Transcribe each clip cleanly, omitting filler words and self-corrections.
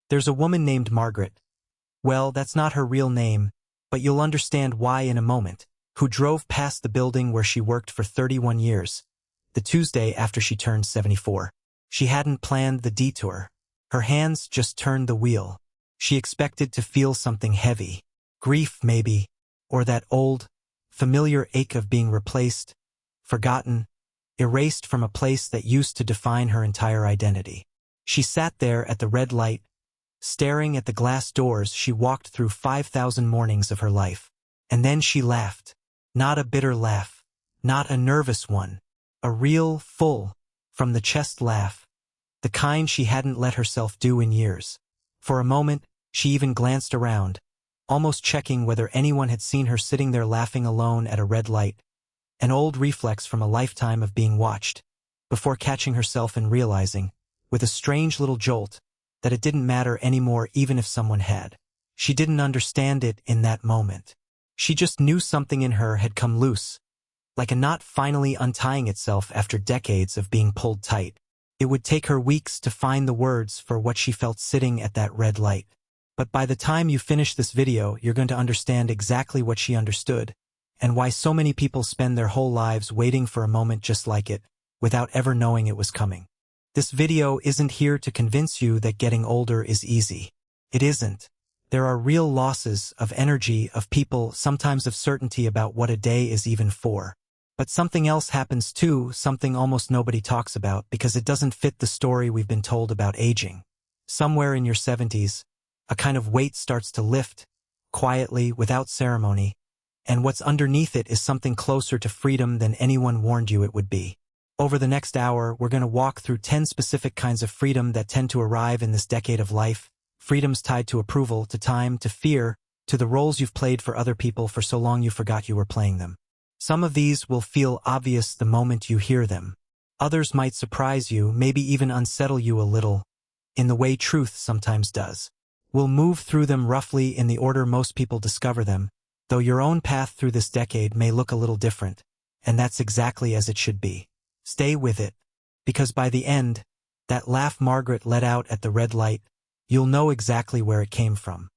There's a woman named Margaret. Well, that's not her real name, but you'll understand why in a moment, who drove past the building where she worked for 31 years, the Tuesday after she turned 74. She hadn't planned the detour. Her hands just turned the wheel. She expected to feel something heavy. Grief, maybe, or that old, familiar ache of being replaced, forgotten, erased from a place that used to define her entire identity. She sat there at the red light, staring at the glass doors she walked through 5,000 mornings of her life. And then she laughed. Not a bitter laugh, not a nervous one, a real, full, from the chest laugh, the kind she hadn't let herself do in years. For a moment, she even glanced around, almost checking whether anyone had seen her sitting there laughing alone at a red light, an old reflex from a lifetime of being watched, before catching herself and realizing, with a strange little jolt, that it didn't matter anymore even if someone had. She didn't understand it in that moment. She just knew something in her had come loose, like a knot finally untying itself after decades of being pulled tight. It would take her weeks to find the words for what she felt sitting at that red light. But by the time you finish this video, you're going to understand exactly what she understood, and why so many people spend their whole lives waiting for a moment just like it, without ever knowing it was coming. This video isn't here to convince you that getting older is easy. It isn't. There are real losses of energy, of people, sometimes of certainty about what a day is even for. But something else happens too, something almost nobody talks about because it doesn't fit the story we've been told about aging. Somewhere in your 70s, a kind of weight starts to lift, quietly, without ceremony, and what's underneath it is something closer to freedom than anyone warned you it would be. Over the next hour, we're going to walk through 10 specific kinds of freedom that tend to arrive in this decade of life. Freedoms tied to approval, to time, to fear, to the roles you've played for other people for so long you forgot you were playing them. Some of these will feel obvious the moment you hear them. Others might surprise you, maybe even unsettle you a little, in the way truth sometimes does. We'll move through them roughly in the order most people discover them, though your own path through this decade may look a little different, and that's exactly as it should be. Stay with it, because by the end, that laugh Margaret let out at the red light, you'll know exactly where it came from.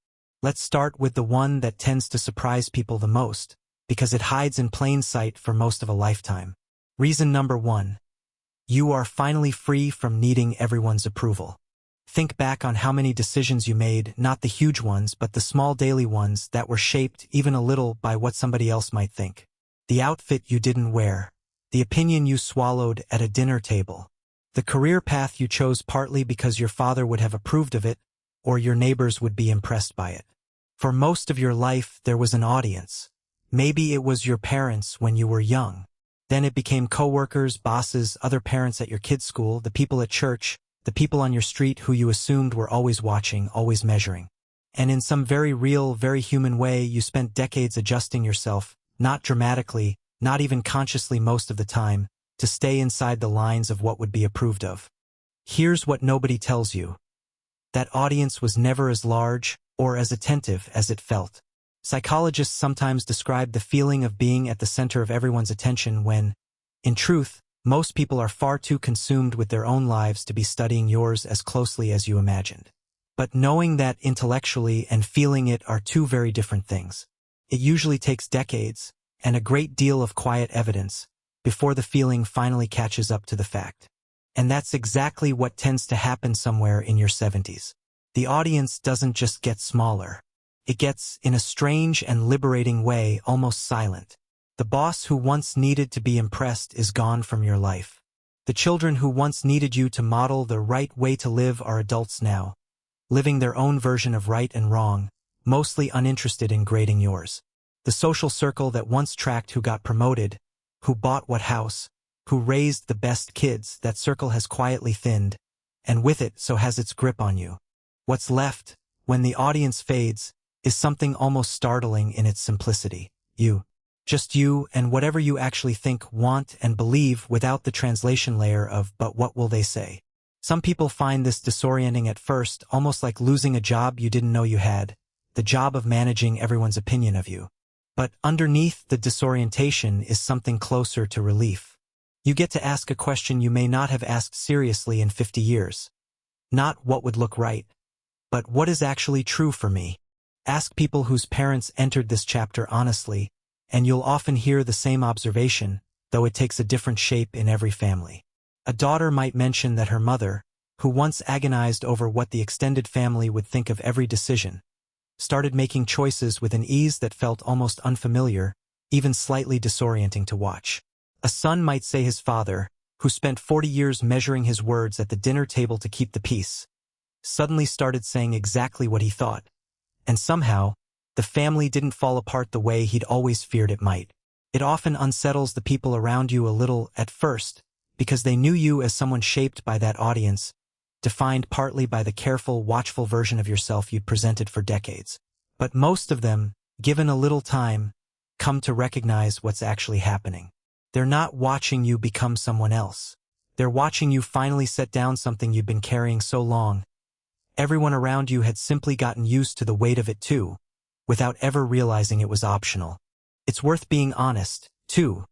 Let's start with the one that tends to surprise people the most, because it hides in plain sight for most of a lifetime. Reason number 1. You are finally free from needing everyone's approval. Think back on how many decisions you made, not the huge ones, but the small daily ones that were shaped even a little by what somebody else might think. The outfit you didn't wear, the opinion you swallowed at a dinner table, the career path you chose partly because your father would have approved of it, or your neighbors would be impressed by it. For most of your life, there was an audience. Maybe it was your parents when you were young. Then it became coworkers, bosses, other parents at your kids' school, the people at church, the people on your street who you assumed were always watching, always measuring. And in some very real, very human way, you spent decades adjusting yourself, not dramatically, not even consciously most of the time, to stay inside the lines of what would be approved of. Here's what nobody tells you. That audience was never as large or as attentive as it felt. Psychologists sometimes describe the feeling of being at the center of everyone's attention when, in truth, most people are far too consumed with their own lives to be studying yours as closely as you imagined. But knowing that intellectually and feeling it are two very different things. It usually takes decades, and a great deal of quiet evidence, before the feeling finally catches up to the fact. And that's exactly what tends to happen somewhere in your 70s. The audience doesn't just get smaller. It gets, in a strange and liberating way, almost silent. The boss who once needed to be impressed is gone from your life. The children who once needed you to model the right way to live are adults now, living their own version of right and wrong, mostly uninterested in grading yours. The social circle that once tracked who got promoted, who bought what house, who raised the best kids, that circle has quietly thinned, and with it so has its grip on you. What's left, when the audience fades, is something almost startling in its simplicity. You. Just you and whatever you actually think, want, and believe without the translation layer of "but what will they say?" Some people find this disorienting at first, almost like losing a job you didn't know you had, the job of managing everyone's opinion of you. But underneath the disorientation is something closer to relief. You get to ask a question you may not have asked seriously in 50 years. Not what would look right, But what is actually true for me? Ask people whose parents entered this chapter honestly, and you'll often hear the same observation, though it takes a different shape in every family. A daughter might mention that her mother, who once agonized over what the extended family would think of every decision, started making choices with an ease that felt almost unfamiliar, even slightly disorienting to watch. A son might say his father, who spent 40 years measuring his words at the dinner table to keep the peace, suddenly started saying exactly what he thought. And somehow, the family didn't fall apart the way he'd always feared it might. It often unsettles the people around you a little at first, because they knew you as someone shaped by that audience, defined partly by the careful, watchful version of yourself you'd presented for decades. But most of them, given a little time, come to recognize what's actually happening. They're not watching you become someone else. They're watching you finally set down something you've been carrying so long. Everyone around you had simply gotten used to the weight of it too, without ever realizing it was optional. It's worth being honest, too,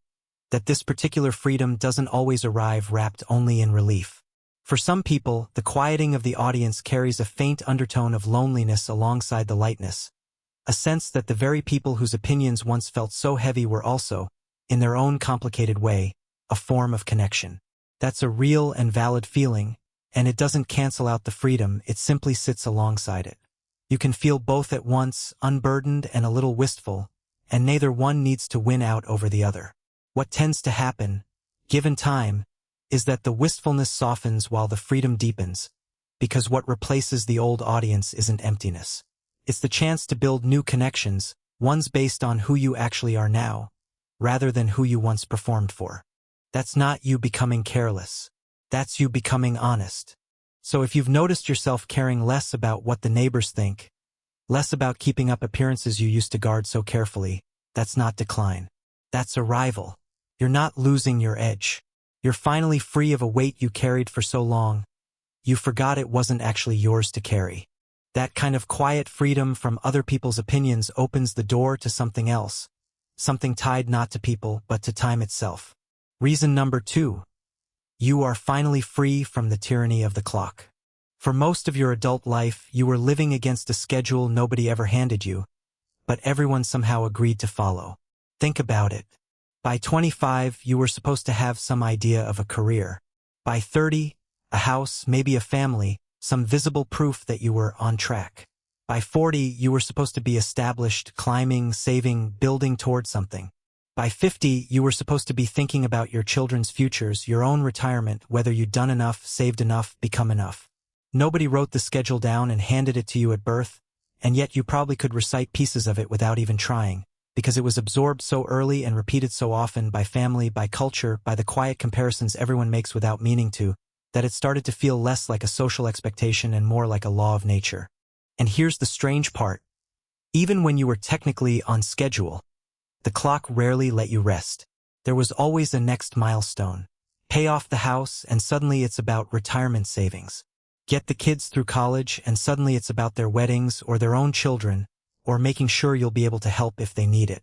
that this particular freedom doesn't always arrive wrapped only in relief. For some people, the quieting of the audience carries a faint undertone of loneliness alongside the lightness, a sense that the very people whose opinions once felt so heavy were also, in their own complicated way, a form of connection. That's a real and valid feeling, and it doesn't cancel out the freedom, it simply sits alongside it. You can feel both at once, unburdened and a little wistful, and neither one needs to win out over the other. What tends to happen, given time, is that the wistfulness softens while the freedom deepens, because what replaces the old audience isn't emptiness. It's the chance to build new connections, ones based on who you actually are now, rather than who you once performed for. That's not you becoming careless. That's you becoming honest. So if you've noticed yourself caring less about what the neighbors think, less about keeping up appearances you used to guard so carefully, that's not decline. That's arrival. You're not losing your edge. You're finally free of a weight you carried for so long. You forgot it wasn't actually yours to carry. That kind of quiet freedom from other people's opinions opens the door to something else, something tied not to people but to time itself. Reason number 2. You are finally free from the tyranny of the clock. For most of your adult life, you were living against a schedule nobody ever handed you, but everyone somehow agreed to follow. Think about it. By 25, you were supposed to have some idea of a career. By 30, a house, maybe a family, some visible proof that you were on track. By 40, you were supposed to be established, climbing, saving, building towards something. By 50, you were supposed to be thinking about your children's futures, your own retirement, whether you'd done enough, saved enough, become enough. Nobody wrote the schedule down and handed it to you at birth, and yet you probably could recite pieces of it without even trying, because it was absorbed so early and repeated so often by family, by culture, by the quiet comparisons everyone makes without meaning to, that it started to feel less like a social expectation and more like a law of nature. And here's the strange part. Even when you were technically on schedule, the clock rarely let you rest. There was always a next milestone. Pay off the house, and suddenly it's about retirement savings. Get the kids through college, and suddenly it's about their weddings or their own children, or making sure you'll be able to help if they need it.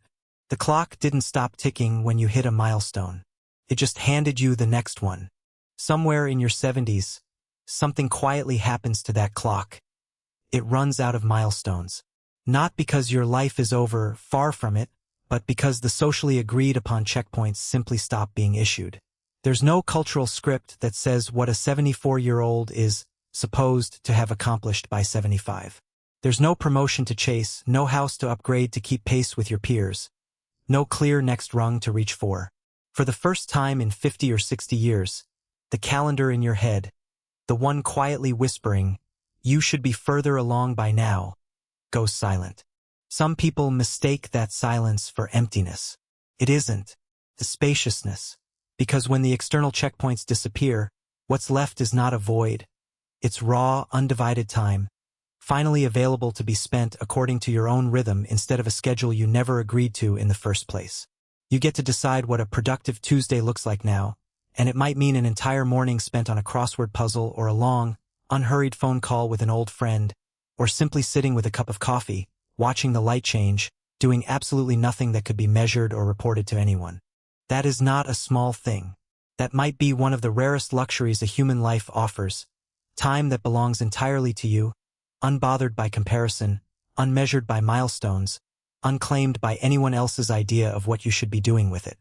The clock didn't stop ticking when you hit a milestone. It just handed you the next one. Somewhere in your 70s, something quietly happens to that clock. It runs out of milestones. Not because your life is over, far from it, but because the socially agreed upon checkpoints simply stop being issued. There's no cultural script that says what a 74-year-old is supposed to have accomplished by 75. There's no promotion to chase, no house to upgrade to keep pace with your peers, no clear next rung to reach for. For the first time in 50 or 60 years, the calendar in your head, the one quietly whispering, "You should be further along by now," goes silent. Some people mistake that silence for emptiness. It isn't. The spaciousness. Because when the external checkpoints disappear, what's left is not a void. It's raw, undivided time, finally available to be spent according to your own rhythm instead of a schedule you never agreed to in the first place. You get to decide what a productive Tuesday looks like now, and it might mean an entire morning spent on a crossword puzzle or a long, unhurried phone call with an old friend, or simply sitting with a cup of coffee, watching the light change, doing absolutely nothing that could be measured or reported to anyone. That is not a small thing. That might be one of the rarest luxuries a human life offers. Time that belongs entirely to you, unbothered by comparison, unmeasured by milestones, unclaimed by anyone else's idea of what you should be doing with it.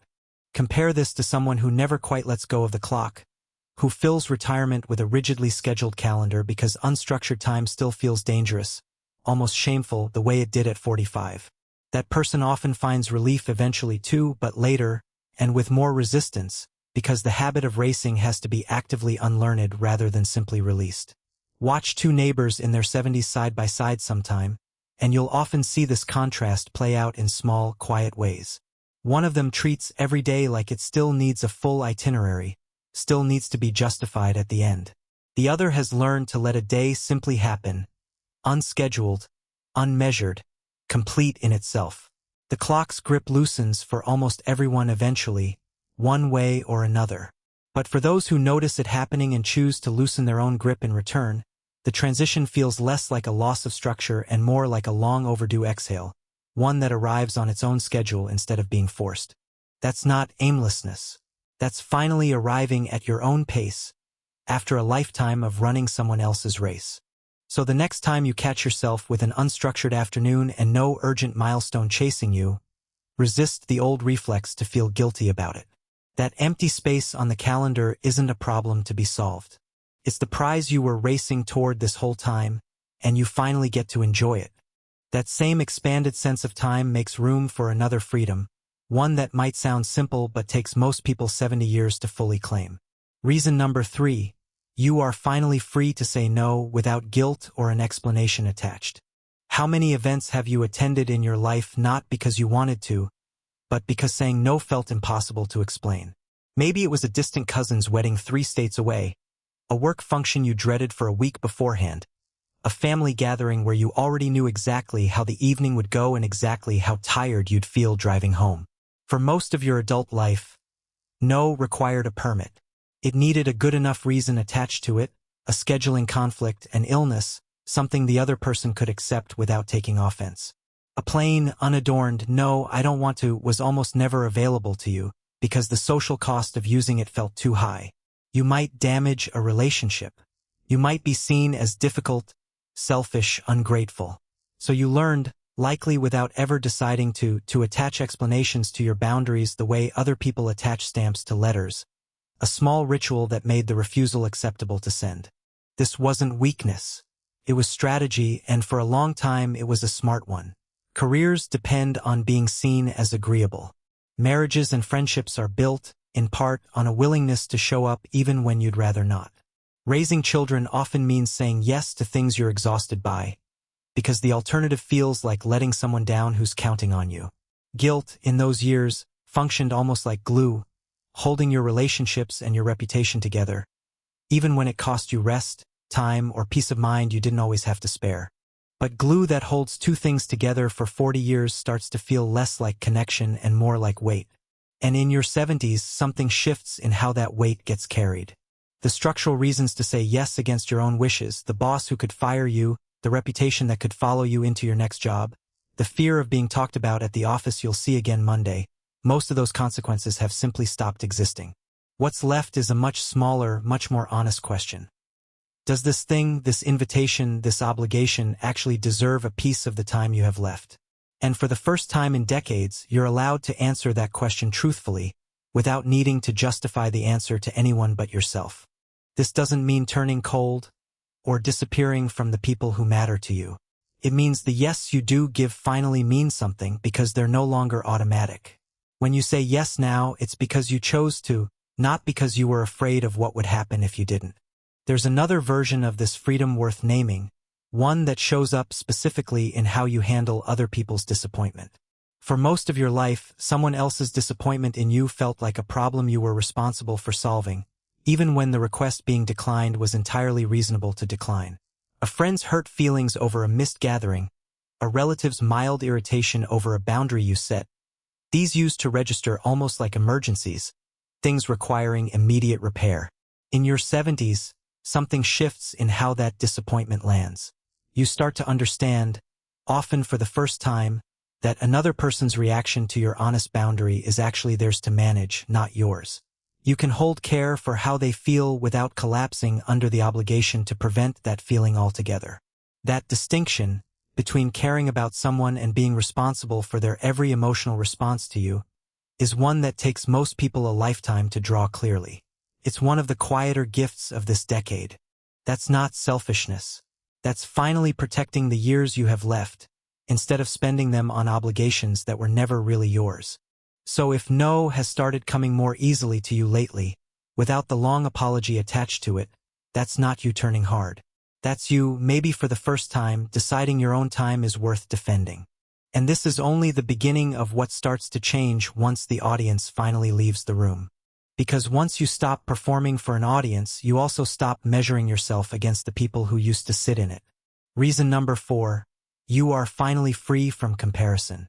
Compare this to someone who never quite lets go of the clock, who fills retirement with a rigidly scheduled calendar because unstructured time still feels dangerous, almost shameful, the way it did at 45. That person often finds relief eventually too, but later, and with more resistance, because the habit of racing has to be actively unlearned rather than simply released. Watch two neighbors in their 70s side by side sometime, and you'll often see this contrast play out in small, quiet ways. One of them treats every day like it still needs a full itinerary, still needs to be justified at the end. The other has learned to let a day simply happen, unscheduled, unmeasured, complete in itself. The clock's grip loosens for almost everyone eventually, one way or another. But for those who notice it happening and choose to loosen their own grip in return, the transition feels less like a loss of structure and more like a long overdue exhale, one that arrives on its own schedule instead of being forced. That's not aimlessness. That's finally arriving at your own pace, after a lifetime of running someone else's race. So the next time you catch yourself with an unstructured afternoon and no urgent milestone chasing you, resist the old reflex to feel guilty about it. That empty space on the calendar isn't a problem to be solved. It's the prize you were racing toward this whole time, and you finally get to enjoy it. That same expanded sense of time makes room for another freedom, one that might sound simple but takes most people 70 years to fully claim. Reason number 3, you are finally free to say no without guilt or an explanation attached. How many events have you attended in your life not because you wanted to, but because saying no felt impossible to explain? Maybe it was a distant cousin's wedding 3 states away, a work function you dreaded for a week beforehand, a family gathering where you already knew exactly how the evening would go and exactly how tired you'd feel driving home. For most of your adult life, no required a permit. It needed a good enough reason attached to it, a scheduling conflict, an illness, something the other person could accept without taking offense. A plain, unadorned, "no, I don't want to," was almost never available to you, because the social cost of using it felt too high. You might damage a relationship. You might be seen as difficult, selfish, ungrateful. So you learned, likely without ever deciding to attach explanations to your boundaries the way other people attach stamps to letters, a small ritual that made the refusal acceptable to send. This wasn't weakness. It was strategy, and for a long time it was a smart one. Careers depend on being seen as agreeable. Marriages and friendships are built, in part, on a willingness to show up even when you'd rather not. Raising children often means saying yes to things you're exhausted by, because the alternative feels like letting someone down who's counting on you. Guilt, in those years, functioned almost like glue, holding your relationships and your reputation together, even when it cost you rest, time, or peace of mind you didn't always have to spare. But glue that holds two things together for 40 years starts to feel less like connection and more like weight. And in your 70s, something shifts in how that weight gets carried. The structural reasons to say yes against your own wishes, the boss who could fire you, the reputation that could follow you into your next job, the fear of being talked about at the office you'll see again Monday, most of those consequences have simply stopped existing. What's left is a much smaller, much more honest question. Does this thing, this invitation, this obligation actually deserve a piece of the time you have left? And for the first time in decades, you're allowed to answer that question truthfully, without needing to justify the answer to anyone but yourself. This doesn't mean turning cold or disappearing from the people who matter to you. It means the yes you do give finally means something because they're no longer automatic. When you say yes now, it's because you chose to, not because you were afraid of what would happen if you didn't. There's another version of this freedom worth naming, one that shows up specifically in how you handle other people's disappointment. For most of your life, someone else's disappointment in you felt like a problem you were responsible for solving, even when the request being declined was entirely reasonable to decline. A friend's hurt feelings over a missed gathering, a relative's mild irritation over a boundary you set, these used to register almost like emergencies, things requiring immediate repair. In your 70s, something shifts in how that disappointment lands. You start to understand, often for the first time, that another person's reaction to your honest boundary is actually theirs to manage, not yours. You can hold care for how they feel without collapsing under the obligation to prevent that feeling altogether. That distinction between caring about someone and being responsible for their every emotional response to you is one that takes most people a lifetime to draw clearly. It's one of the quieter gifts of this decade. That's not selfishness. That's finally protecting the years you have left, instead of spending them on obligations that were never really yours. So if no has started coming more easily to you lately, without the long apology attached to it, that's not you turning hard. That's you, maybe for the first time, deciding your own time is worth defending. And this is only the beginning of what starts to change once the audience finally leaves the room. Because once you stop performing for an audience, you also stop measuring yourself against the people who used to sit in it. Reason number 4, you are finally free from comparison.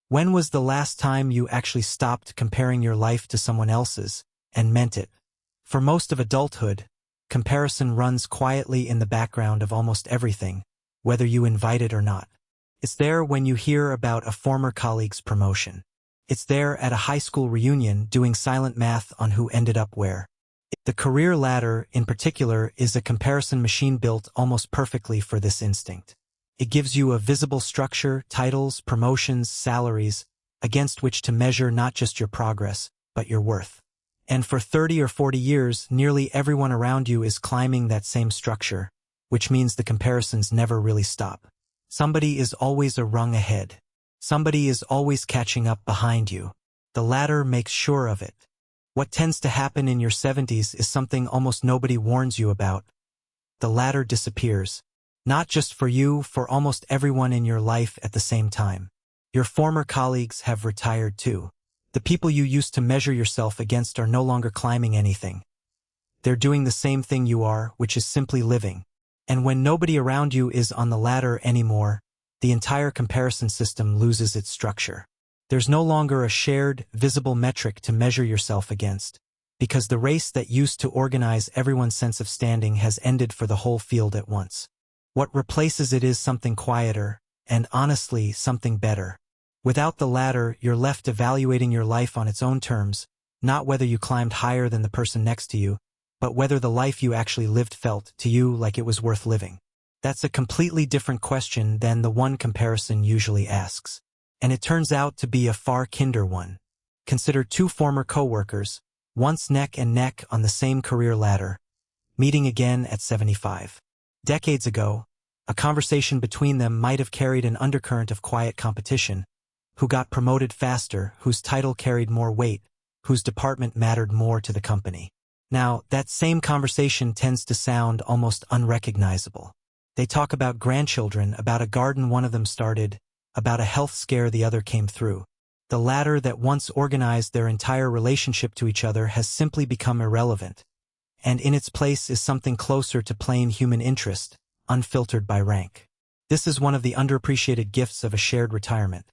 When was the last time you actually stopped comparing your life to someone else's, and meant it? For most of adulthood, comparison runs quietly in the background of almost everything, whether you invite it or not. It's there when you hear about a former colleague's promotion. It's there at a high school reunion doing silent math on who ended up where. The career ladder, in particular, is a comparison machine built almost perfectly for this instinct. It gives you a visible structure, titles, promotions, salaries, against which to measure not just your progress, but your worth. And for 30 or 40 years, nearly everyone around you is climbing that same structure, which means the comparisons never really stop. Somebody is always a rung ahead. Somebody is always catching up behind you. The ladder makes sure of it. What tends to happen in your 70s is something almost nobody warns you about. The ladder disappears. Not just for you, for almost everyone in your life at the same time. Your former colleagues have retired too. The people you used to measure yourself against are no longer climbing anything. They're doing the same thing you are, which is simply living. And when nobody around you is on the ladder anymore, the entire comparison system loses its structure. There's no longer a shared, visible metric to measure yourself against, because the race that used to organize everyone's sense of standing has ended for the whole field at once. What replaces it is something quieter, and honestly, something better. Without the ladder, you're left evaluating your life on its own terms, not whether you climbed higher than the person next to you, but whether the life you actually lived felt, to you, like it was worth living. That's a completely different question than the one comparison usually asks. And it turns out to be a far kinder one. Consider 2 former co-workers, once neck and neck on the same career ladder, meeting again at 75. Decades ago, a conversation between them might have carried an undercurrent of quiet competition. Who got promoted faster, whose title carried more weight, whose department mattered more to the company. Now, that same conversation tends to sound almost unrecognizable. They talk about grandchildren, about a garden one of them started, about a health scare the other came through. The ladder that once organized their entire relationship to each other has simply become irrelevant. And in its place is something closer to plain human interest, unfiltered by rank. This is one of the underappreciated gifts of a shared retirement.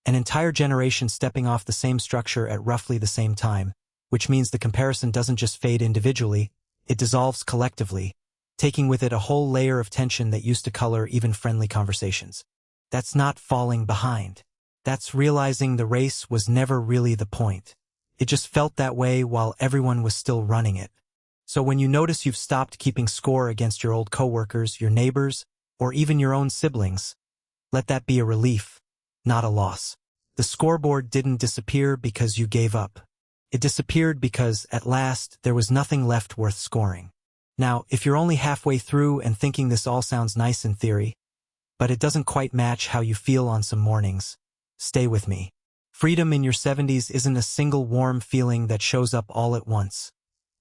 An entire generation stepping off the same structure at roughly the same time, which means the comparison doesn't just fade individually, it dissolves collectively, taking with it a whole layer of tension that used to color even friendly conversations. That's not falling behind. That's realizing the race was never really the point. It just felt that way while everyone was still running it. So when you notice you've stopped keeping score against your old coworkers, your neighbors, or even your own siblings, let that be a relief, not a loss. The scoreboard didn't disappear because you gave up. It disappeared because, at last, there was nothing left worth scoring. Now, if you're only halfway through and thinking this all sounds nice in theory, but it doesn't quite match how you feel on some mornings, stay with me. Freedom in your 70s isn't a single warm feeling that shows up all at once,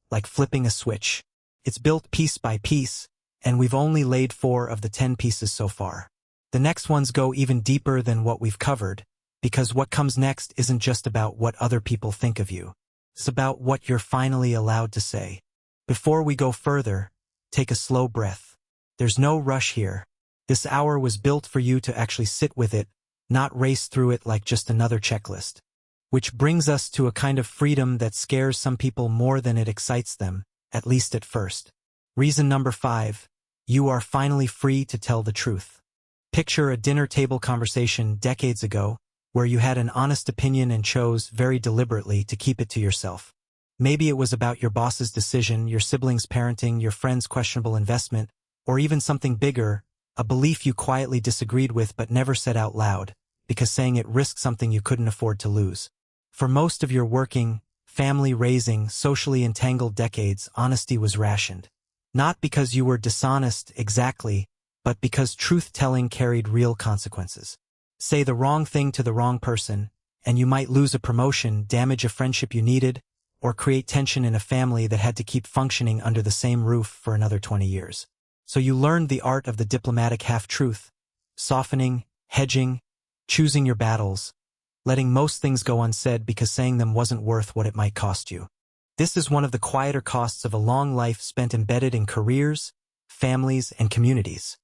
like flipping a switch. It's built piece by piece, and we've only laid 4 of the 10 pieces so far. The next ones go even deeper than what we've covered, because what comes next isn't just about what other people think of you. It's about what you're finally allowed to say. Before we go further, take a slow breath. There's no rush here. This hour was built for you to actually sit with it, not race through it like just another checklist. Which brings us to a kind of freedom that scares some people more than it excites them, at least at first. Reason number 5, you are finally free to tell the truth. Picture a dinner table conversation decades ago, where you had an honest opinion and chose, very deliberately, to keep it to yourself. Maybe it was about your boss's decision, your siblings' parenting, your friend's questionable investment, or even something bigger, a belief you quietly disagreed with but never said out loud, because saying it risked something you couldn't afford to lose. For most of your working, family-raising, socially entangled decades, honesty was rationed. Not because you were dishonest exactly, but because truth-telling carried real consequences. Say the wrong thing to the wrong person, and you might lose a promotion, damage a friendship you needed, or create tension in a family that had to keep functioning under the same roof for another 20 years. So you learned the art of the diplomatic half-truth, softening, hedging, choosing your battles, letting most things go unsaid because saying them wasn't worth what it might cost you. This is one of the quieter costs of a long life spent embedded in careers, families, and communities.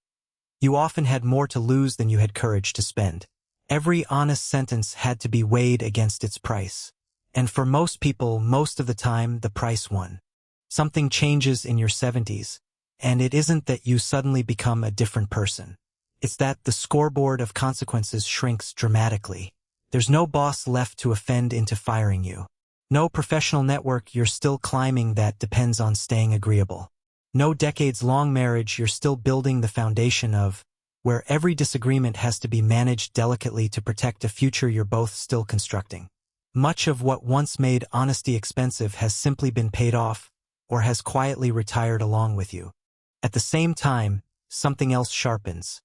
You often had more to lose than you had courage to spend. Every honest sentence had to be weighed against its price. And for most people, most of the time, the price won. Something changes in your 70s, and it isn't that you suddenly become a different person. It's that the scoreboard of consequences shrinks dramatically. There's no boss left to offend into firing you. No professional network you're still climbing that depends on staying agreeable. No decades-long marriage you're still building the foundation of, where every disagreement has to be managed delicately to protect a future you're both still constructing. Much of what once made honesty expensive has simply been paid off, or has quietly retired along with you. At the same time, something else sharpens.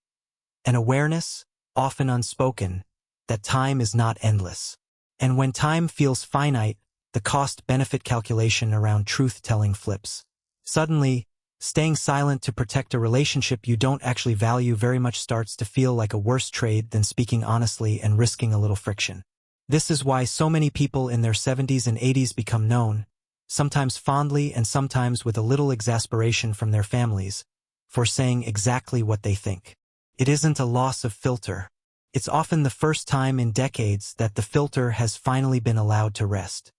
An awareness, often unspoken, that time is not endless. And when time feels finite, the cost-benefit calculation around truth-telling flips. Suddenly, staying silent to protect a relationship you don't actually value very much starts to feel like a worse trade than speaking honestly and risking a little friction. This is why so many people in their 70s and 80s become known, sometimes fondly and sometimes with a little exasperation from their families, for saying exactly what they think. It isn't a loss of filter. It's often the first time in decades that the filter has finally been allowed to rest.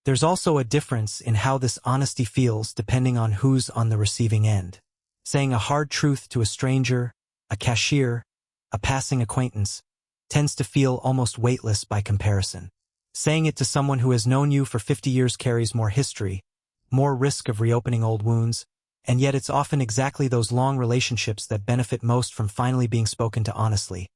There's also a difference in how this honesty feels depending on who's on the receiving end. Saying a hard truth to a stranger, a cashier, a passing acquaintance, tends to feel almost weightless by comparison. Saying it to someone who has known you for 50 years carries more history, more risk of reopening old wounds, and yet it's often exactly those long relationships that benefit most from finally being spoken to honestly,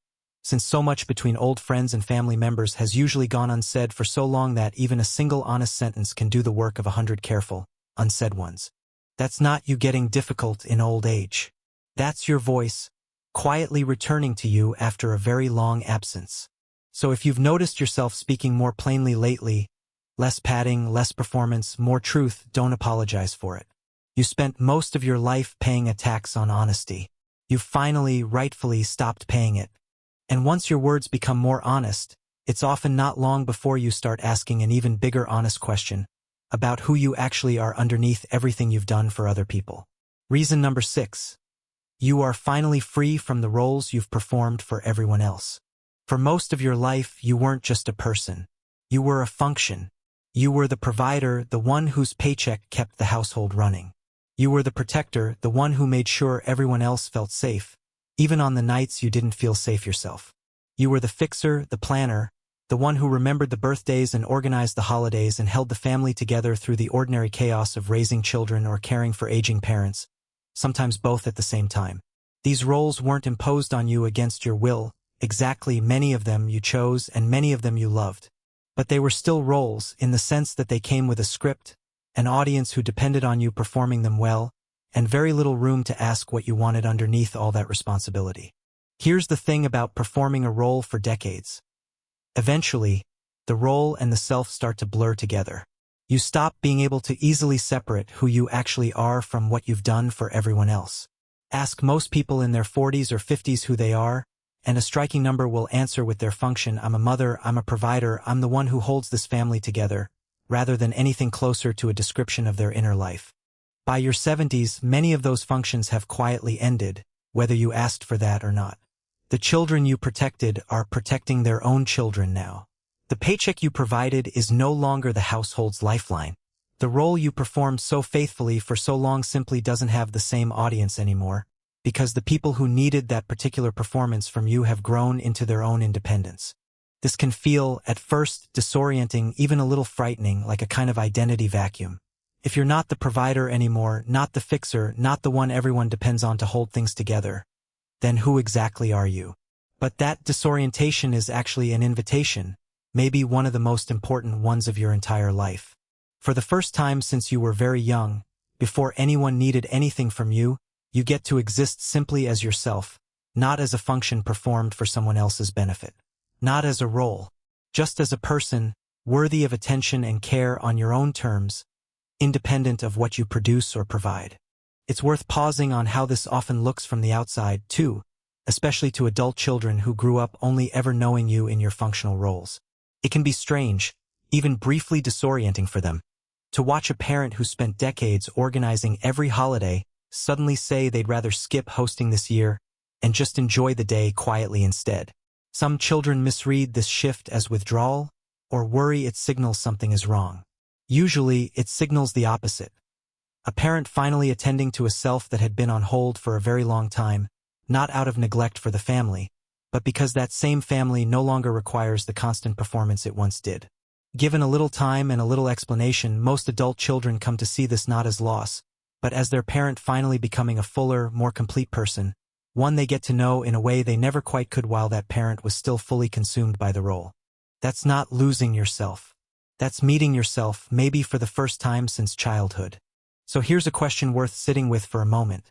since so much between old friends and family members has usually gone unsaid for so long that even a single honest sentence can do the work of 100 careful, unsaid ones. That's not you getting difficult in old age. That's your voice, quietly returning to you after a very long absence. So if you've noticed yourself speaking more plainly lately, less padding, less performance, more truth, don't apologize for it. You spent most of your life paying a tax on honesty. You've finally, rightfully stopped paying it. And once your words become more honest, it's often not long before you start asking an even bigger honest question about who you actually are underneath everything you've done for other people. Reason number 6. You are finally free from the roles you've performed for everyone else. For most of your life, you weren't just a person. You were a function. You were the provider, the one whose paycheck kept the household running. You were the protector, the one who made sure everyone else felt safe, even on the nights you didn't feel safe yourself. You were the fixer, the planner, the one who remembered the birthdays and organized the holidays and held the family together through the ordinary chaos of raising children or caring for aging parents, sometimes both at the same time. These roles weren't imposed on you against your will, exactly. Many of them you chose and many of them you loved. But they were still roles in the sense that they came with a script, an audience who depended on you performing them well, and very little room to ask what you wanted underneath all that responsibility. Here's the thing about performing a role for decades. Eventually, the role and the self start to blur together. You stop being able to easily separate who you actually are from what you've done for everyone else. Ask most people in their 40s or 50s who they are, and a striking number will answer with their function: I'm a mother, I'm a provider, I'm the one who holds this family together, rather than anything closer to a description of their inner life. By your 70s, many of those functions have quietly ended, whether you asked for that or not. The children you protected are protecting their own children now. The paycheck you provided is no longer the household's lifeline. The role you performed so faithfully for so long simply doesn't have the same audience anymore, because the people who needed that particular performance from you have grown into their own independence. This can feel, at first, disorienting, even a little frightening, like a kind of identity vacuum. If you're not the provider anymore, not the fixer, not the one everyone depends on to hold things together, then who exactly are you? But that disorientation is actually an invitation, maybe one of the most important ones of your entire life. For the first time since you were very young, before anyone needed anything from you, you get to exist simply as yourself, not as a function performed for someone else's benefit. Not as a role, just as a person, worthy of attention and care on your own terms, independent of what you produce or provide. It's worth pausing on how this often looks from the outside, too, especially to adult children who grew up only ever knowing you in your functional roles. It can be strange, even briefly disorienting for them, to watch a parent who spent decades organizing every holiday suddenly say they'd rather skip hosting this year and just enjoy the day quietly instead. Some children misread this shift as withdrawal, or worry it signals something is wrong. Usually, it signals the opposite. A parent finally attending to a self that had been on hold for a very long time, not out of neglect for the family, but because that same family no longer requires the constant performance it once did. Given a little time and a little explanation, most adult children come to see this not as loss, but as their parent finally becoming a fuller, more complete person, one they get to know in a way they never quite could while that parent was still fully consumed by the role. That's not losing yourself. That's meeting yourself, maybe for the first time since childhood. So here's a question worth sitting with for a moment.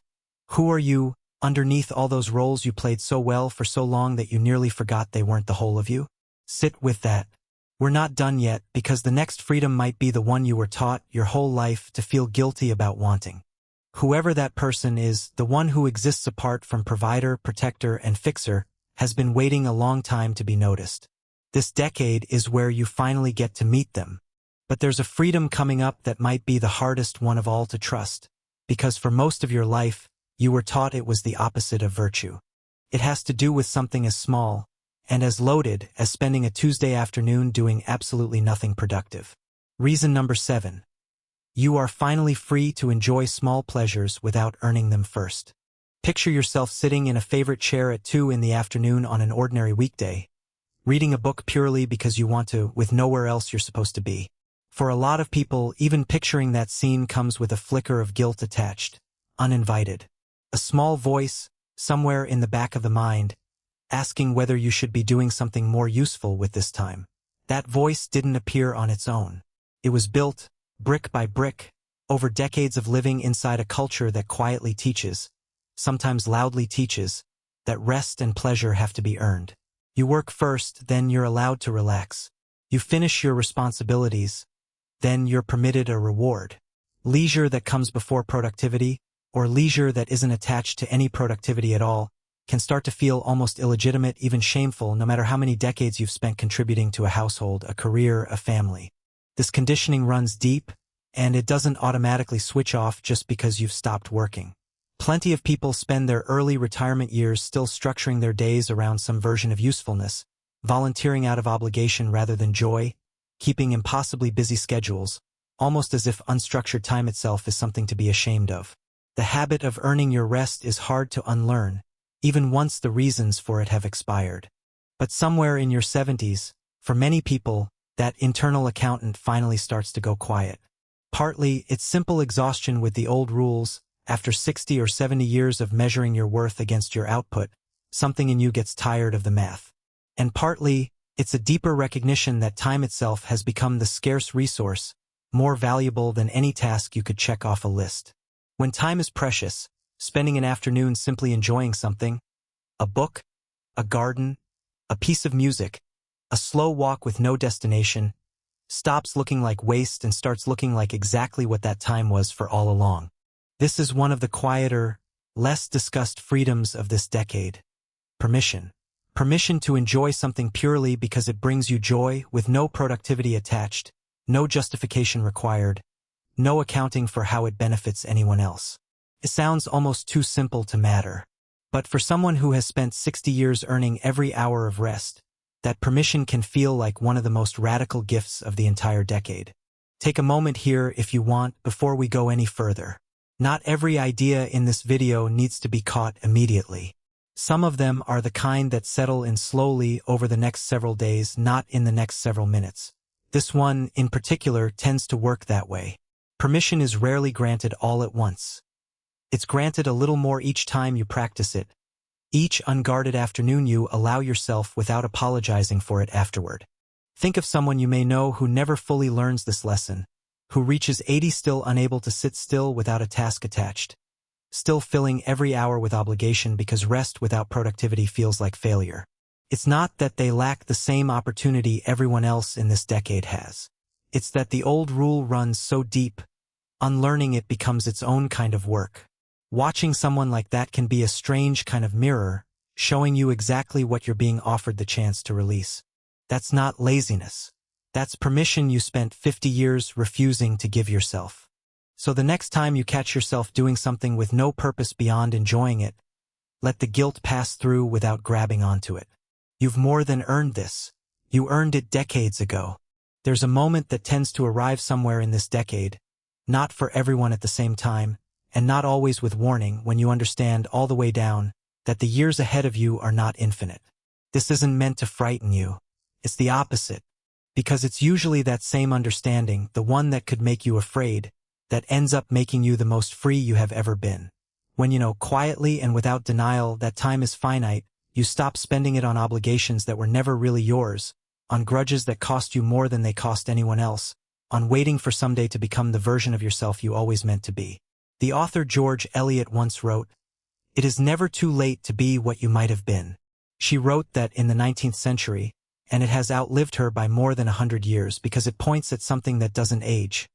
Who are you, underneath all those roles you played so well for so long that you nearly forgot they weren't the whole of you? Sit with that. We're not done yet, because the next freedom might be the one you were taught your whole life to feel guilty about wanting. Whoever that person is, the one who exists apart from provider, protector, and fixer, has been waiting a long time to be noticed. This decade is where you finally get to meet them. But there's a freedom coming up that might be the hardest one of all to trust, because for most of your life, you were taught it was the opposite of virtue. It has to do with something as small and as loaded as spending a Tuesday afternoon doing absolutely nothing productive. Reason number 7. You are finally free to enjoy small pleasures without earning them first. Picture yourself sitting in a favorite chair at 2 in the afternoon on an ordinary weekday, reading a book purely because you want to, with nowhere else you're supposed to be. For a lot of people, even picturing that scene comes with a flicker of guilt attached, uninvited. A small voice, somewhere in the back of the mind, asking whether you should be doing something more useful with this time. That voice didn't appear on its own. It was built, brick by brick, over decades of living inside a culture that quietly teaches, sometimes loudly teaches, that rest and pleasure have to be earned. You work first, then you're allowed to relax. You finish your responsibilities, then you're permitted a reward. Leisure that comes before productivity, or leisure that isn't attached to any productivity at all, can start to feel almost illegitimate, even shameful, no matter how many decades you've spent contributing to a household, a career, a family. This conditioning runs deep, and it doesn't automatically switch off just because you've stopped working. Plenty of people spend their early retirement years still structuring their days around some version of usefulness, volunteering out of obligation rather than joy, keeping impossibly busy schedules, almost as if unstructured time itself is something to be ashamed of. The habit of earning your rest is hard to unlearn, even once the reasons for it have expired. But somewhere in your 70s, for many people, that internal accountant finally starts to go quiet. Partly, it's simple exhaustion with the old rules. After 60 or 70 years of measuring your worth against your output, something in you gets tired of the math. And partly, it's a deeper recognition that time itself has become the scarce resource, more valuable than any task you could check off a list. When time is precious, spending an afternoon simply enjoying something, a book, a garden, a piece of music, a slow walk with no destination, stops looking like waste and starts looking like exactly what that time was for all along. This is one of the quieter, less discussed freedoms of this decade. Permission. Permission to enjoy something purely because it brings you joy, with no productivity attached, no justification required, no accounting for how it benefits anyone else. It sounds almost too simple to matter. But for someone who has spent 60 years earning every hour of rest, that permission can feel like one of the most radical gifts of the entire decade. Take a moment here if you want before we go any further. Not every idea in this video needs to be caught immediately. Some of them are the kind that settle in slowly over the next several days, not in the next several minutes. This one, in particular, tends to work that way. Permission is rarely granted all at once. It's granted a little more each time you practice it, Each unguarded afternoon you allow yourself without apologizing for it afterward. Think of someone you may know who never fully learns this lesson, who reaches 80 still unable to sit still without a task attached, still filling every hour with obligation because rest without productivity feels like failure. It's not that they lack the same opportunity everyone else in this decade has. It's that the old rule runs so deep, unlearning it becomes its own kind of work. Watching someone like that can be a strange kind of mirror, showing you exactly what you're being offered the chance to release. That's not laziness. That's permission you spent 50 years refusing to give yourself. So the next time you catch yourself doing something with no purpose beyond enjoying it, let the guilt pass through without grabbing onto it. You've more than earned this. You earned it decades ago. There's a moment that tends to arrive somewhere in this decade, not for everyone at the same time, and not always with warning, when you understand all the way down that the years ahead of you are not infinite. This isn't meant to frighten you. It's the opposite, because it's usually that same understanding, the one that could make you afraid, that ends up making you the most free you have ever been. When you know quietly and without denial that time is finite, you stop spending it on obligations that were never really yours, on grudges that cost you more than they cost anyone else, on waiting for someday to become the version of yourself you always meant to be. The author George Eliot once wrote, "It is never too late to be what you might have been." She wrote that in the 19th century, and it has outlived her by more than 100 years because it points at something that doesn't age.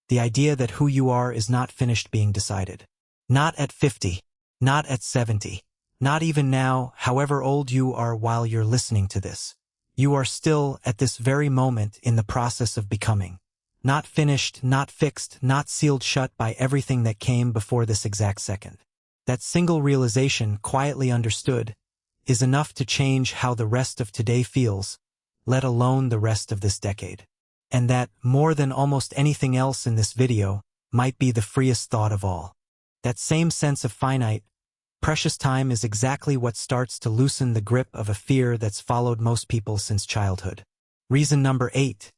The idea that who you are is not finished being decided. Not at 50, not at 70, not even now, however old you are while you're listening to this. You are still, at this very moment, in the process of becoming. Not finished, not fixed, not sealed shut by everything that came before this exact second. That single realization, quietly understood, is enough to change how the rest of today feels, let alone the rest of this decade. And that, more than almost anything else in this video, might be the freest thought of all. That same sense of finite, precious time is exactly what starts to loosen the grip of a fear that's followed most people since childhood. Reason number 8.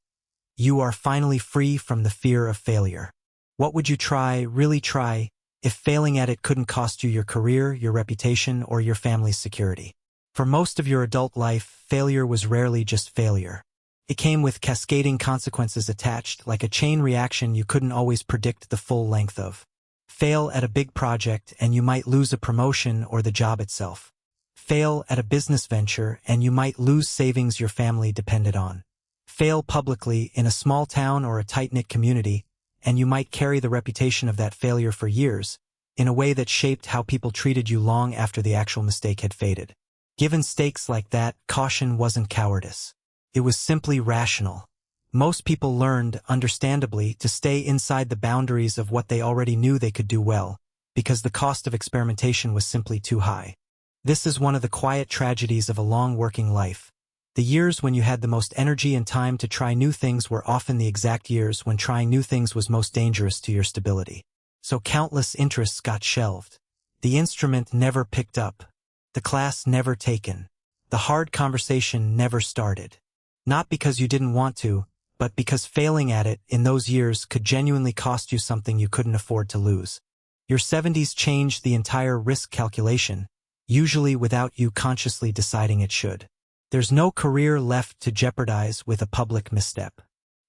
You are finally free from the fear of failure. What would you try, really try, if failing at it couldn't cost you your career, your reputation, or your family's security? For most of your adult life, failure was rarely just failure. It came with cascading consequences attached, like a chain reaction you couldn't always predict the full length of. Fail at a big project and you might lose a promotion or the job itself. Fail at a business venture and you might lose savings your family depended on. Fail publicly in a small town or a tight-knit community, and you might carry the reputation of that failure for years, in a way that shaped how people treated you long after the actual mistake had faded. Given stakes like that, caution wasn't cowardice. It was simply rational. Most people learned, understandably, to stay inside the boundaries of what they already knew they could do well, because the cost of experimentation was simply too high. This is one of the quiet tragedies of a long working life. The years when you had the most energy and time to try new things were often the exact years when trying new things was most dangerous to your stability. So countless interests got shelved. The instrument never picked up. The class never taken. The hard conversation never started. Not because you didn't want to, but because failing at it in those years could genuinely cost you something you couldn't afford to lose. Your 70s changed the entire risk calculation, usually without you consciously deciding it should. There's no career left to jeopardize with a public misstep.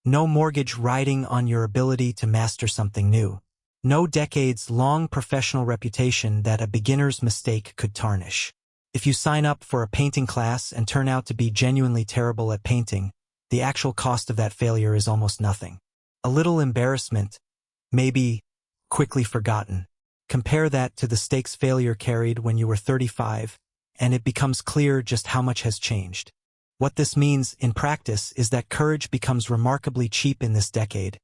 No mortgage riding on your ability to master something new. No decades-long professional reputation that a beginner's mistake could tarnish. If you sign up for a painting class and turn out to be genuinely terrible at painting, the actual cost of that failure is almost nothing. A little embarrassment, maybe quickly forgotten. Compare that to the stakes failure carried when you were 35, and it becomes clear just how much has changed. What this means, in practice, is that courage becomes remarkably cheap in this decade,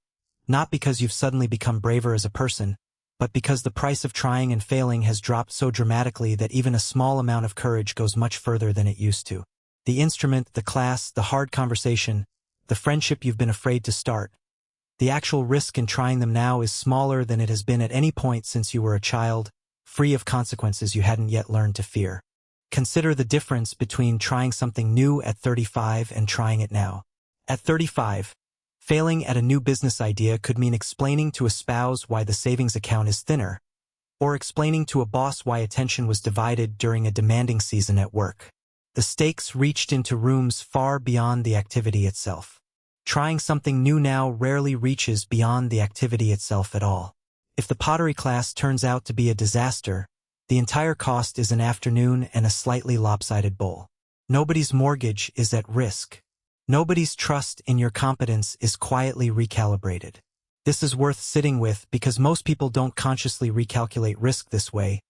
not because you've suddenly become braver as a person, but because the price of trying and failing has dropped so dramatically that even a small amount of courage goes much further than it used to. The instrument, the class, the hard conversation, the friendship you've been afraid to start. The actual risk in trying them now is smaller than it has been at any point since you were a child, free of consequences you hadn't yet learned to fear. Consider the difference between trying something new at 35 and trying it now. At 35, failing at a new business idea could mean explaining to a spouse why the savings account is thinner, or explaining to a boss why attention was divided during a demanding season at work. The stakes reached into rooms far beyond the activity itself. Trying something new now rarely reaches beyond the activity itself at all. If the pottery class turns out to be a disaster, the entire cost is an afternoon and a slightly lopsided bowl. Nobody's mortgage is at risk. Nobody's trust in your competence is quietly recalibrated. This is worth sitting with because most people don't consciously recalculate risk this way.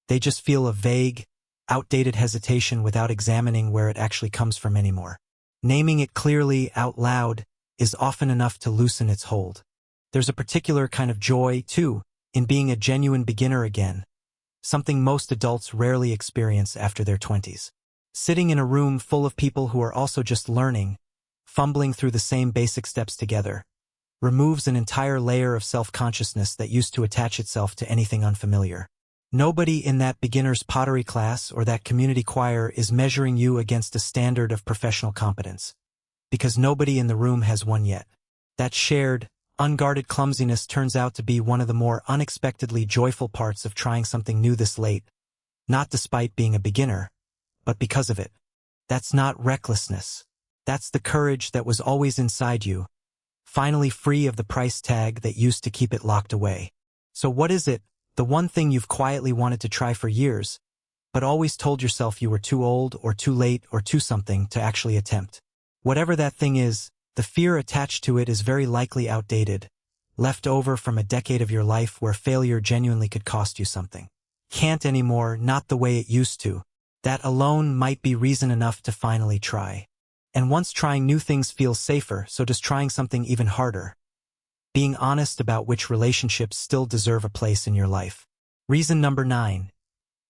They just feel a vague, outdated hesitation without examining where it actually comes from anymore. Naming it clearly out loud is often enough to loosen its hold. There's a particular kind of joy, too, in being a genuine beginner again, something most adults rarely experience after their 20s. Sitting in a room full of people who are also just learning, fumbling through the same basic steps together, removes an entire layer of self-consciousness that used to attach itself to anything unfamiliar. Nobody in that beginner's pottery class or that community choir is measuring you against a standard of professional competence, because nobody in the room has one yet. That shared, unguarded clumsiness turns out to be one of the more unexpectedly joyful parts of trying something new this late, not despite being a beginner, but because of it. That's not recklessness. That's the courage that was always inside you, finally free of the price tag that used to keep it locked away. So what is it, the one thing you've quietly wanted to try for years, but always told yourself you were too old or too late or too something to actually attempt? Whatever that thing is, the fear attached to it is very likely outdated, left over from a decade of your life where failure genuinely could cost you something. Can't anymore, not the way it used to. That alone might be reason enough to finally try. And once trying new things feels safer, so does trying something even harder. Being honest about which relationships still deserve a place in your life. Reason number 9.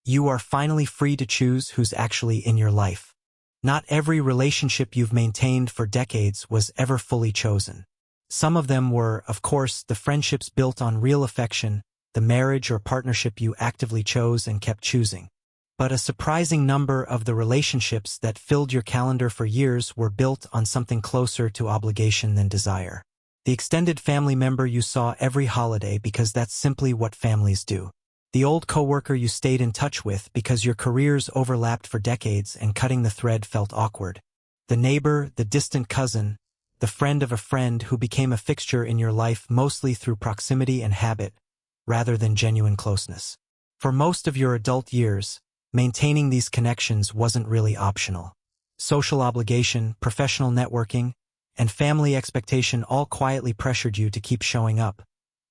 You are finally free to choose who's actually in your life. Not every relationship you've maintained for decades was ever fully chosen. Some of them were, of course, the friendships built on real affection, the marriage or partnership you actively chose and kept choosing. But a surprising number of the relationships that filled your calendar for years were built on something closer to obligation than desire. The extended family member you saw every holiday because that's simply what families do. The old coworker you stayed in touch with because your careers overlapped for decades and cutting the thread felt awkward. The neighbor, the distant cousin, the friend of a friend who became a fixture in your life mostly through proximity and habit, rather than genuine closeness. For most of your adult years, maintaining these connections wasn't really optional. Social obligation, professional networking, and family expectation all quietly pressured you to keep showing up,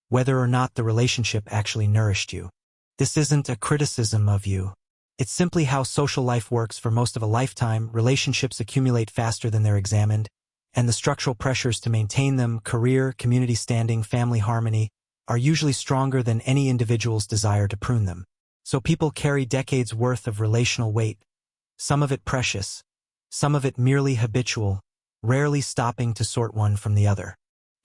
whether or not the relationship actually nourished you. This isn't a criticism of you. It's simply how social life works for most of a lifetime. Relationships accumulate faster than they're examined, and the structural pressures to maintain them, career, community standing, family harmony, are usually stronger than any individual's desire to prune them. So people carry decades' worth of relational weight, some of it precious, some of it merely habitual, rarely stopping to sort one from the other.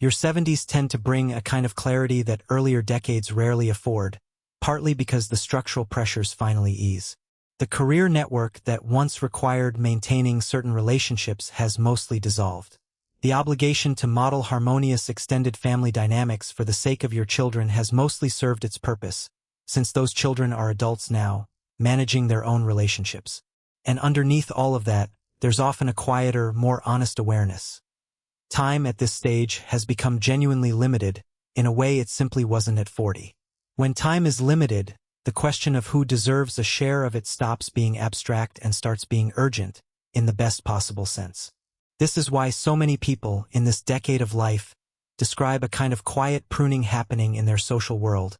Your 70s tend to bring a kind of clarity that earlier decades rarely afford, partly because the structural pressures finally ease. The career network that once required maintaining certain relationships has mostly dissolved. The obligation to model harmonious extended family dynamics for the sake of your children has mostly served its purpose, since those children are adults now, managing their own relationships. And underneath all of that, there's often a quieter, more honest awareness. Time at this stage has become genuinely limited, in a way it simply wasn't at 40. When time is limited, the question of who deserves a share of it stops being abstract and starts being urgent, in the best possible sense. This is why so many people, in this decade of life, describe a kind of quiet pruning happening in their social world,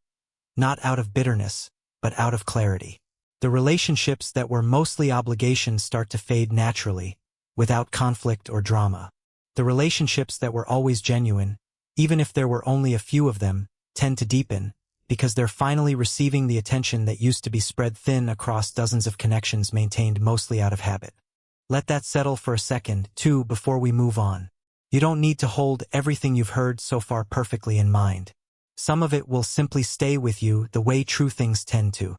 not out of bitterness, but out of clarity. The relationships that were mostly obligations start to fade naturally, without conflict or drama. The relationships that were always genuine, even if there were only a few of them, tend to deepen, because they're finally receiving the attention that used to be spread thin across dozens of connections maintained mostly out of habit. Let that settle for a second, too, before we move on. You don't need to hold everything you've heard so far perfectly in mind. Some of it will simply stay with you the way true things tend to.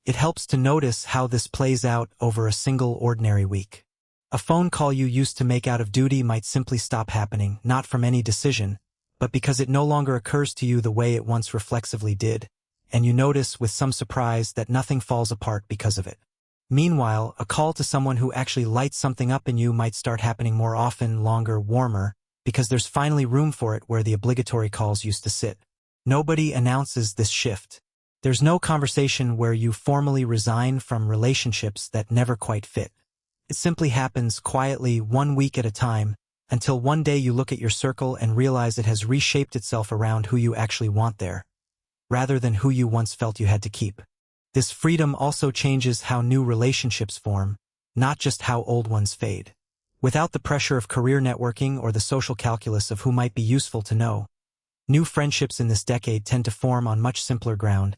It helps to notice how this plays out over a single ordinary week. A phone call you used to make out of duty might simply stop happening, not from any decision, but because it no longer occurs to you the way it once reflexively did, and you notice with some surprise that nothing falls apart because of it. Meanwhile, a call to someone who actually lights something up in you might start happening more often, longer, warmer, because there's finally room for it where the obligatory calls used to sit. Nobody announces this shift. There's no conversation where you formally resign from relationships that never quite fit. It simply happens quietly, 1 week at a time, until one day you look at your circle and realize it has reshaped itself around who you actually want there, rather than who you once felt you had to keep. This freedom also changes how new relationships form, not just how old ones fade. Without the pressure of career networking or the social calculus of who might be useful to know, new friendships in this decade tend to form on much simpler ground.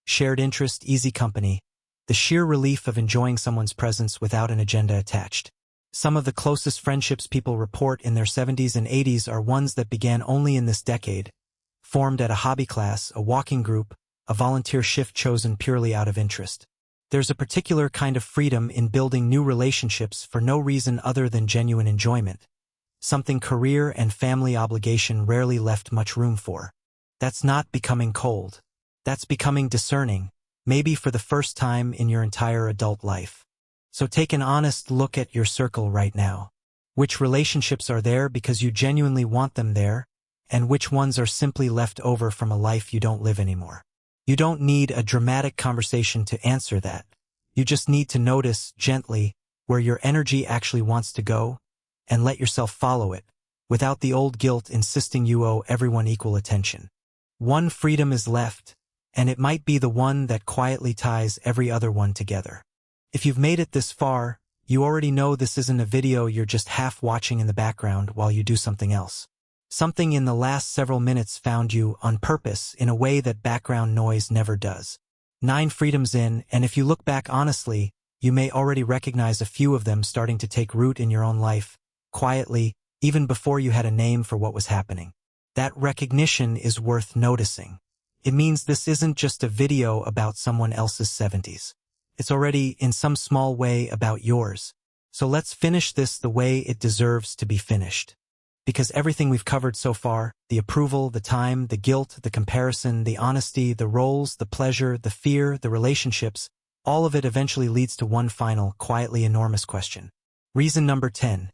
Shared interest, easy company, the sheer relief of enjoying someone's presence without an agenda attached. Some of the closest friendships people report in their 70s and 80s are ones that began only in this decade, formed at a hobby class, a walking group, a volunteer shift chosen purely out of interest. There's a particular kind of freedom in building new relationships for no reason other than genuine enjoyment, something career and family obligation rarely left much room for. That's not becoming cold. That's becoming discerning, maybe for the first time in your entire adult life. So take an honest look at your circle right now. Which relationships are there because you genuinely want them there, and which ones are simply left over from a life you don't live anymore? You don't need a dramatic conversation to answer that. You just need to notice, gently, where your energy actually wants to go, and let yourself follow it, without the old guilt insisting you owe everyone equal attention. One freedom is left, and it might be the one that quietly ties every other one together. If you've made it this far, you already know this isn't a video you're just half watching in the background while you do something else. Something in the last several minutes found you on purpose in a way that background noise never does. 9 freedoms in, and if you look back honestly, you may already recognize a few of them starting to take root in your own life, quietly, even before you had a name for what was happening. That recognition is worth noticing. It means this isn't just a video about someone else's 70s. It's already, in some small way, about yours. So let's finish this the way it deserves to be finished. Because everything we've covered so far, the approval, the time, the guilt, the comparison, the honesty, the roles, the pleasure, the fear, the relationships, all of it eventually leads to one final, quietly enormous question. Reason number 10.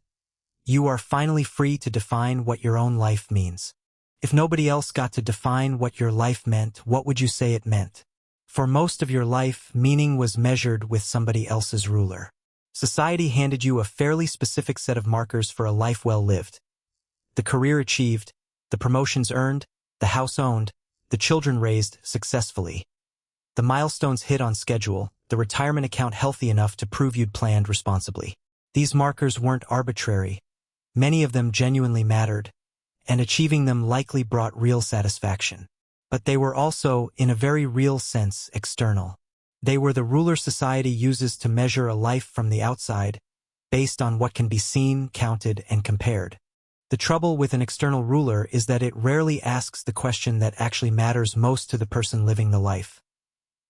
You are finally free to define what your own life means. If nobody else got to define what your life meant, what would you say it meant? For most of your life, meaning was measured with somebody else's ruler. Society handed you a fairly specific set of markers for a life well lived. The career achieved, the promotions earned, the house owned, the children raised successfully. The milestones hit on schedule, the retirement account healthy enough to prove you'd planned responsibly. These markers weren't arbitrary. Many of them genuinely mattered, and achieving them likely brought real satisfaction. But they were also, in a very real sense, external. They were the ruler society uses to measure a life from the outside, based on what can be seen, counted, and compared. The trouble with an external ruler is that it rarely asks the question that actually matters most to the person living the life.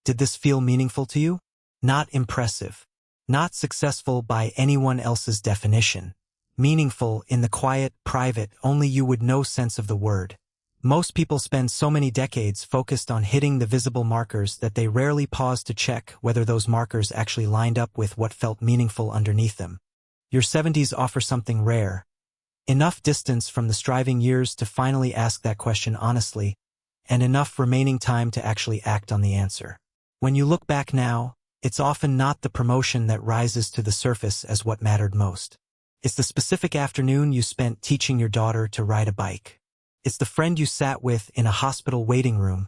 Did this feel meaningful to you? Not impressive. Not successful by anyone else's definition. Meaningful in the quiet, private, only you would know sense of the word. Most people spend so many decades focused on hitting the visible markers that they rarely pause to check whether those markers actually lined up with what felt meaningful underneath them. Your 70s offer something rare. Enough distance from the striving years to finally ask that question honestly, and enough remaining time to actually act on the answer. When you look back now, it's often not the promotion that rises to the surface as what mattered most. It's the specific afternoon you spent teaching your daughter to ride a bike. It's the friend you sat with in a hospital waiting room,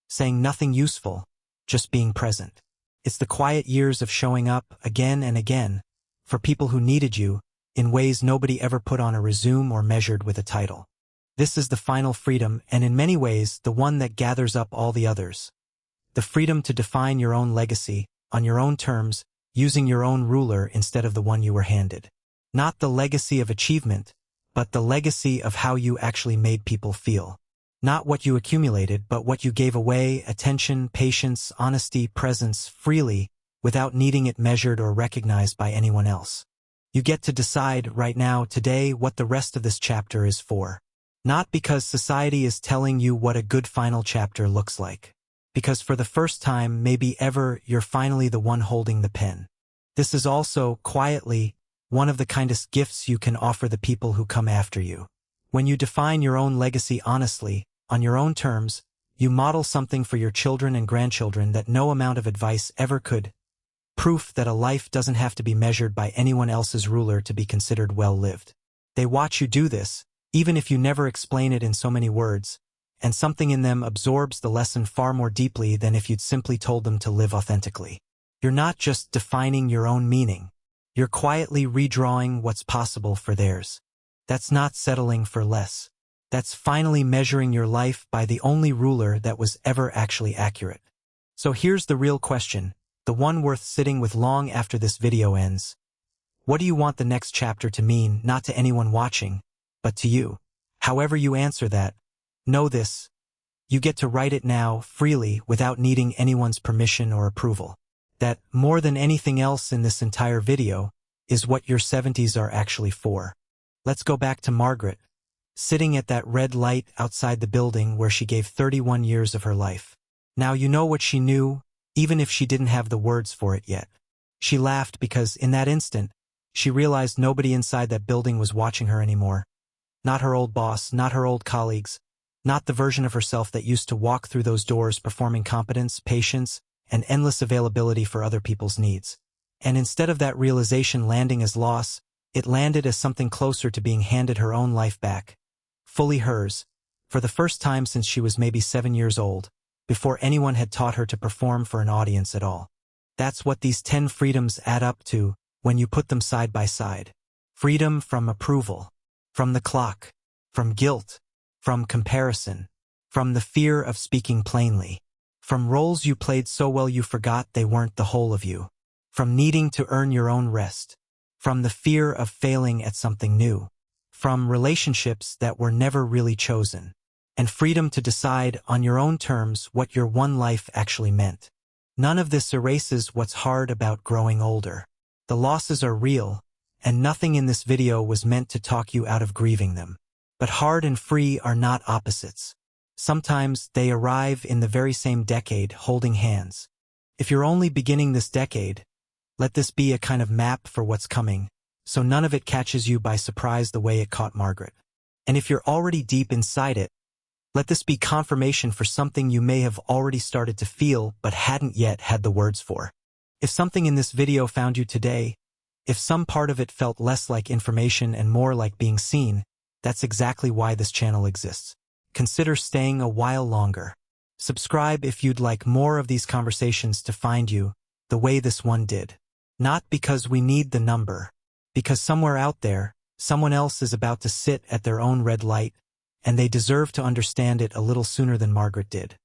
saying nothing useful, just being present. It's the quiet years of showing up again and again for people who needed you in ways nobody ever put on a resume or measured with a title. This is the final freedom, and in many ways the one that gathers up all the others. The freedom to define your own legacy, on your own terms, using your own ruler instead of the one you were handed. Not the legacy of achievement, but the legacy of how you actually made people feel. Not what you accumulated, but what you gave away: attention, patience, honesty, presence, freely, without needing it measured or recognized by anyone else. You get to decide right now, today, what the rest of this chapter is for. Not because society is telling you what a good final chapter looks like, Because for the first time, maybe ever, you're finally the one holding the pen. This is also, quietly, one of the kindest gifts you can offer the people who come after you. When you define your own legacy honestly, on your own terms, you model something for your children and grandchildren that no amount of advice ever could. Proof that a life doesn't have to be measured by anyone else's ruler to be considered well-lived. They watch you do this, even if you never explain it in so many words, and something in them absorbs the lesson far more deeply than if you'd simply told them to live authentically. You're not just defining your own meaning. You're quietly redrawing what's possible for theirs. That's not settling for less. That's finally measuring your life by the only ruler that was ever actually accurate. So here's the real question, the one worth sitting with long after this video ends. What do you want the next chapter to mean, not to anyone watching, but to you? However you answer that, know this. You get to write it now, freely, without needing anyone's permission or approval. That, more than anything else in this entire video, is what your 70s are actually for. Let's go back to Margaret, sitting at that red light outside the building where she gave 31 years of her life. Now you know what she knew, even if she didn't have the words for it yet. She laughed because, in that instant, she realized nobody inside that building was watching her anymore. Not her old boss, not her old colleagues, not the version of herself that used to walk through those doors performing competence, patience, and endless availability for other people's needs. And instead of that realization landing as loss, it landed as something closer to being handed her own life back. Fully hers, for the first time since she was maybe 7 years old, before anyone had taught her to perform for an audience at all. That's what these 10 freedoms add up to when you put them side by side. Freedom from approval, from the clock, from guilt, from comparison, from the fear of speaking plainly, from roles you played so well you forgot they weren't the whole of you, from needing to earn your own rest, from the fear of failing at something new, from relationships that were never really chosen, and freedom to decide on your own terms what your one life actually meant. None of this erases what's hard about growing older. The losses are real, and nothing in this video was meant to talk you out of grieving them. But hard and free are not opposites. Sometimes they arrive in the very same decade, holding hands. If you're only beginning this decade, let this be a kind of map for what's coming, so none of it catches you by surprise the way it caught Margaret. And if you're already deep inside it, let this be confirmation for something you may have already started to feel but hadn't yet had the words for. If something in this video found you today, if some part of it felt less like information and more like being seen, that's exactly why this channel exists. Consider staying a while longer. Subscribe if you'd like more of these conversations to find you, the way this one did. Not because we need the number, because somewhere out there, someone else is about to sit at their own red light, and they deserve to understand it a little sooner than Margaret did.